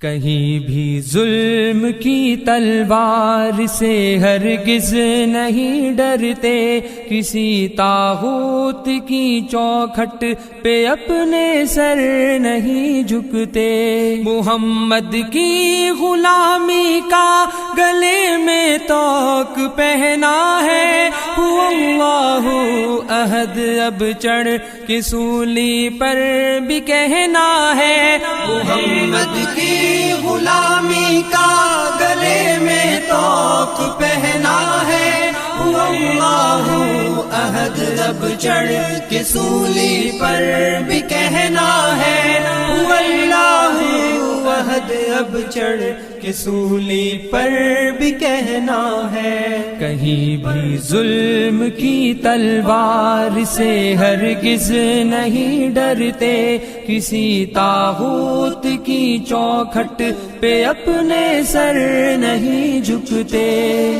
کہیں بھی ظلم کی تلوار سے ہرگز نہیں ڈرتے، کسی طاغوت کی چوکھٹ پہ اپنے سر نہیں جھکتے، محمد کی غلامی کا گلے میں توق پہنا ہے، هو اللہ احد اب چڑھ کے سولی پر بھی کہنا ہے، محمد کی غلامی کا گلے میں توق پہنا ہے، هو اللہ احد اب چڑھ کے سولی پر بھی کہنا ہے، هو اللہ احد اب چڑھ کے سولی پر بھی کہنا ہے۔ کہیں بھی ظلم کی تلوار سے ہرگز نہیں ڈرتے، کسی طاغوت کی چوکھٹ پہ اپنے سر نہیں جھکتے،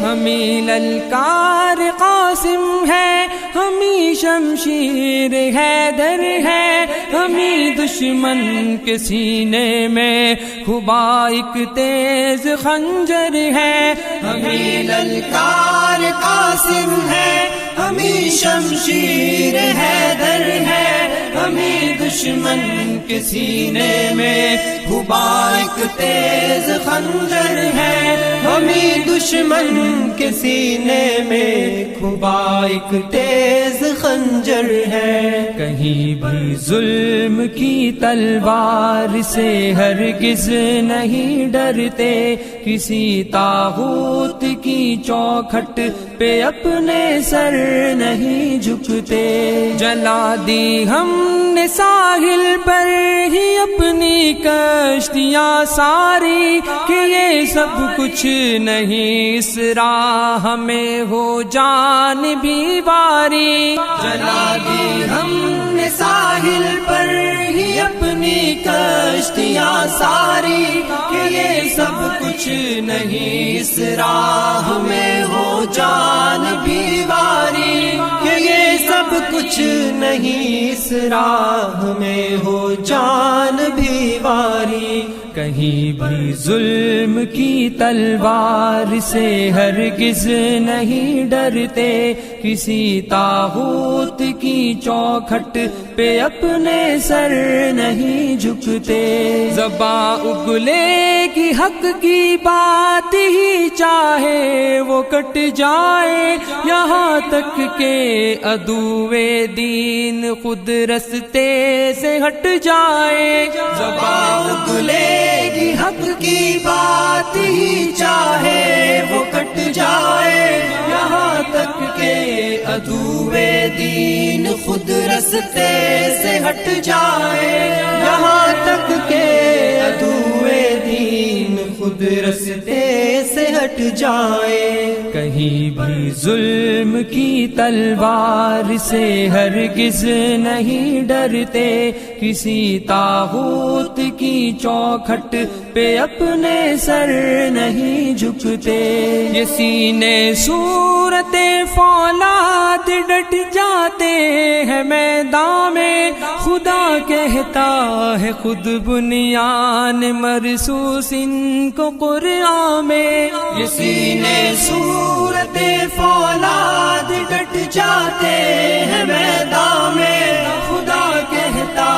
ہمیں للکار قاسم ہے، ہمیں شمشیر حیدر ہے، ہمیں دشمن کے سینے میں خبا ایک تیز خنجر ہے، ہمیں للکار قاسم ہے، ہمیں شمشیر حیدر ہے، ہمیں دشمن کے سینے میں خبا ایک تیز خنجر ہے، ہمیں دشمن کے سینے میں خبا ایک تیز خنجر ہے۔ کہیں بھی ظلم کی تلوار سے ہرگز نہیں ڈرتے، کسی طاغوت کی چوکھٹ پہ اپنے سر نہیں جھکتے، جلا دی ہم نے ساحل پر ہی اپنی کشتیاں ساری، کہ یہ سب کچھ نہیں اس راہ میں ہو جان بھی واری، جلا دی ہم نے ساحل پر ہی اپنی کشتیاں ساری، کہ یہ سب کچھ نہیں اس راہ میں ہو جان بھی واری، کہ یہ سب کچھ نہیں اس راہ میں ہو جان بھی واری۔ کہیں بھی ظلم کی تلوار سے ہرگز نہیں ڈرتے، کسی طاغوت کی چوکھٹ پہ اپنے سر نہیں جھکتے، زباں اگلے کی حق کی بات ہی چاہے وہ کٹ جائے، یہاں تک کہ عدوِ دین خود رستے سے ہٹ جائے، زباں اگلے کی حق کی بات ہی چاہے وہ کٹ جائے، یہاں تک کہ عدوِ دین خود رستے سے ہٹ جائے، یہاں تک کہ عدوِ دین خود رستے سے ہٹ جائے۔ کہیں بھی ظلم کی تلوار سے ہرگز نہیں ڈرتے، کسی طاغوت کی چوکھٹ پہ اپنے سر نہیں جھکتے، یہ سینے صورت فولاد ڈٹ جاتے ہیں میدان میں، خدا کہتا ہے خود بنیان مرصوص ان کو قرآن میں، یہ سینے صورت فولاد ڈٹ جاتے ہیں میدان میں، خدا کہتا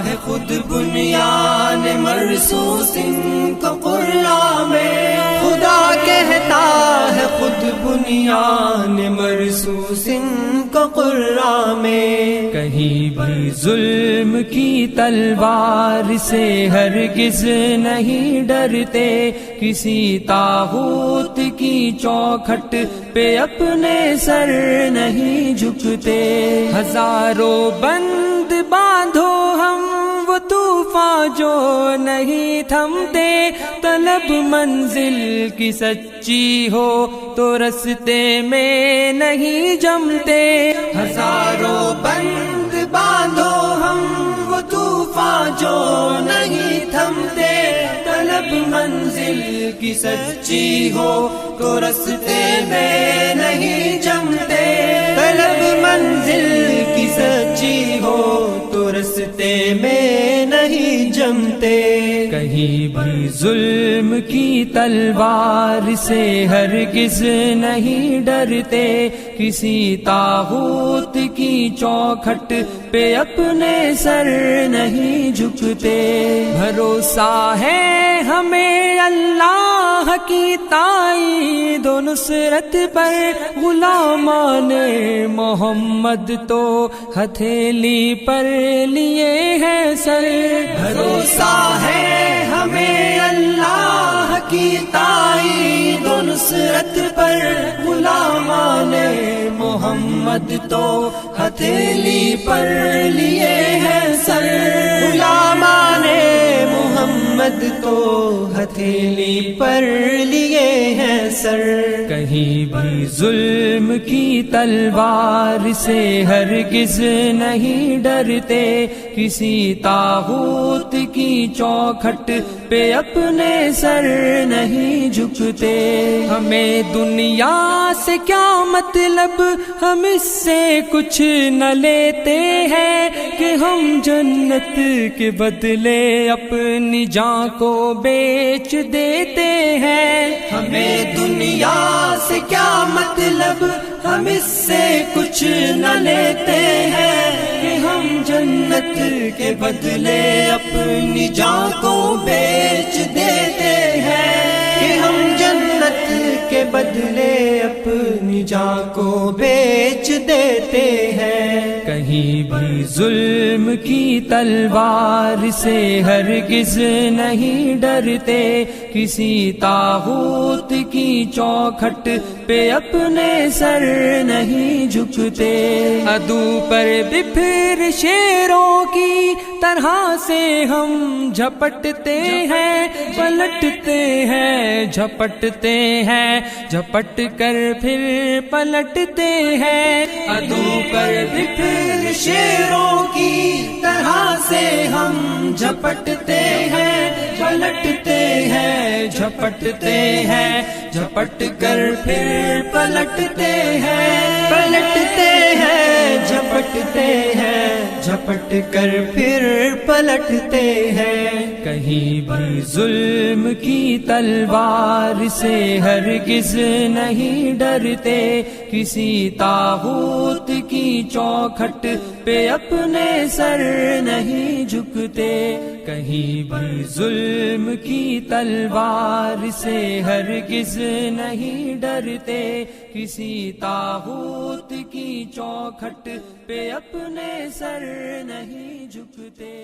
ہے خود بنیان مرصوص ان کو قرآن میں، خدا کہتا ہے خود بنیان مرصوص ان کو قرآن میں۔ کہیں بھی ظلم کی تلوار سے ہرگز نہیں ڈرتے، کسی طاغوت کی چوکھٹ پہ اپنے سر نہیں جھکتے، ہزاروں بند باندھو ہم وہ طوفان جو نہیں تھمتے، طلب منزل کی سچی ہو تو رستے میں نہیں جمتے، ہزاروں بند باندھو ہم وہ طوفان جو نہیں تھمتے، طلب منزل کی سچی ہو تو رستے میں نہیں جمتے، طلب منزل کی سچی ہو تو رستے میں نہیں نہیں جمتے، کہیں بھی ظلم کی تلوار سے ہرگز نہیں ڈرتے، کسی طاغوت کی چوکھٹ پہ اپنے سر نہیں جھکتے۔ بھروسہ ہے ہمیں اللہ کی تائید و نصرت پر، غلامان محمد تو ہتھیلی پر لیے ہیں سر۔ بھروسہ ہے ہمیں اللہ کی تائید و نصرت پر، غلامان محمد تو ہتھیلی پر لیے ہیں سر۔ غلامان محمد تو ہتھیلی پر لیے ہیں سر۔ کہیں بھی ظلم کی تلوار سے ہرگز نہیں ڈرتے، کسی طاغوت کی چوکھٹ پہ اپنے سر نہیں جھکتے۔ ہمیں دنیا سے کیا مطلب، ہم اس سے کچھ نہ لیتے ہیں، کہ ہم جنت کے بدلے اپنی جان کو بیچ دیتے ہیں۔ ہمیں دنیا سے کیا مطلب، ہم اس سے کچھ نہ لیتے ہیں، کہ ہم جنت کے بدلے اپنی جان کو بیچ دیتے ہیں، کہ ہم جنت کے بدلے اپنی جان کو بیچ دیتے ہیں۔ کہیں بھی ظلم کی تلوار سے ہرگز نہیں ڈرتے، کسی طاغوت کی چوکھٹ پہ اپنے سر نہیں جھکتے۔ عدو پر بپھر شیروں کی طرح سے ہم جھپٹتے ہیں، پلٹتے ہیں، جھپٹتے ہیں، جھپٹ کر پھر پلٹتے ہیں۔ عدو پر بپھر شیروں کی طرح سے ہم جھپٹتے ہیں، پلٹتے ہیں، جھپٹتے ہیں، جھپٹ کر پھر پلٹتے ہیں، پلٹتے ہیں، جھپٹتے ہیں، جھپٹ کر پھر پلٹتے ہیں۔ کہیں بھی ظلم کی تلوار سے ہرگز نہیں ڈرتے، کسی طاغوت کی چوکھٹ پہ اپنے سر نہیں جھکتے۔ کہیں بھی ظلم کی تلوار سے ہرگز نہیں ڈرتے، کسی طاغوت کی چوکھٹ پہ اپنے سر نہیں جھکتے۔